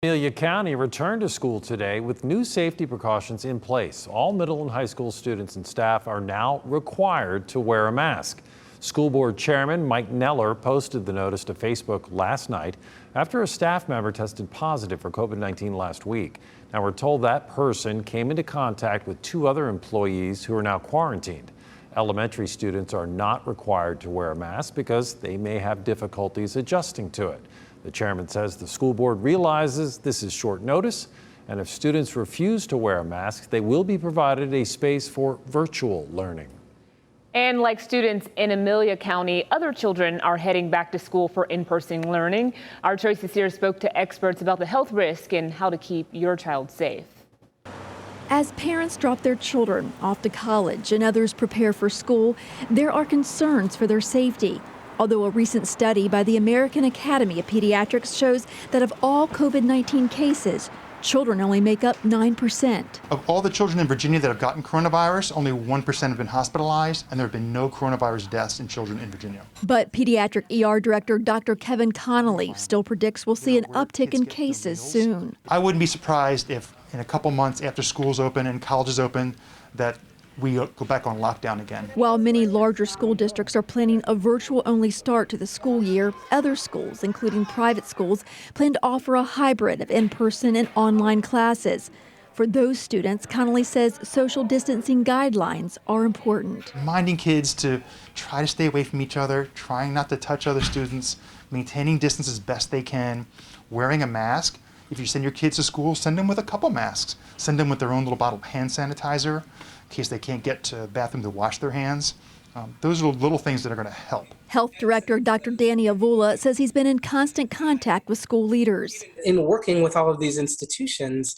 Amelia County returned to school today with new safety precautions in place. All middle and high school students and staff are now required to wear a mask. School board chairman Mike Neller posted the notice to Facebook last night after a staff member tested positive for COVID-19 last week. Now we're told that person came into contact with two other employees who are now quarantined. Elementary students are not required to wear a mask because they may have difficulties adjusting to it. The chairman says the school board realizes this is short notice, and if students refuse to wear a mask, they will be provided a space for virtual learning. And like students in Amelia County, other children are heading back to school for in-person learning. Our Tracy Sears spoke to experts about the health risk and how to keep your child safe. As parents drop their children off to college and others prepare for school, there are concerns for their safety. Although a recent study by the American Academy of Pediatrics shows that of all COVID-19 cases, children only make up 9%. Of all the children in Virginia that have gotten coronavirus, only 1% have been hospitalized, and there have been no coronavirus deaths in children in Virginia. But pediatric ER director Dr. Kevin Connolly still predicts we'll see an uptick in cases soon. I wouldn't be surprised if in a couple months after schools open and colleges open that we go back on lockdown again. While many larger school districts are planning a virtual-only start to the school year, other schools, including private schools, plan to offer a hybrid of in-person and online classes. For those students, Connolly says social distancing guidelines are important. Reminding kids to try to stay away from each other, trying not to touch other students, maintaining distance as best they can, wearing a mask. If you send your kids to school, send them with a couple masks. Send them with their own little bottle of hand sanitizer in case they can't get to the bathroom to wash their hands. Those are little things that are going to help. Health Director Dr. Danny Avula says he's been in constant contact with school leaders. In working with all of these institutions,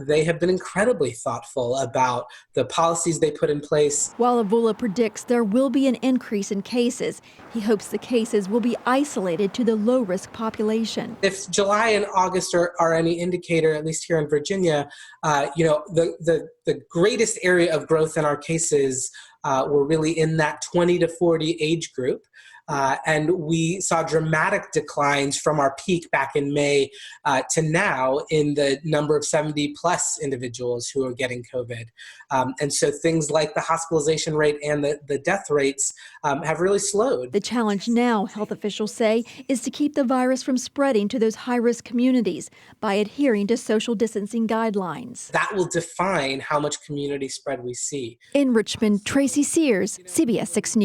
they have been incredibly thoughtful about the policies they put in place. While Avula predicts there will be an increase in cases, he hopes the cases will be isolated to the low-risk population. If July and August are any indicator, at least here in Virginia, the greatest area of growth in our cases were really in that 20 to 40 age group. And we saw dramatic declines from our peak back in May to now in the number of 70 plus individuals who are getting COVID. And so things like the hospitalization rate and the death rates have really slowed. The challenge now, health officials say, is to keep the virus from spreading to those high-risk communities by adhering to social distancing guidelines. That will define how much community spread we see. In Richmond, Tracy Sears, CBS 6 News.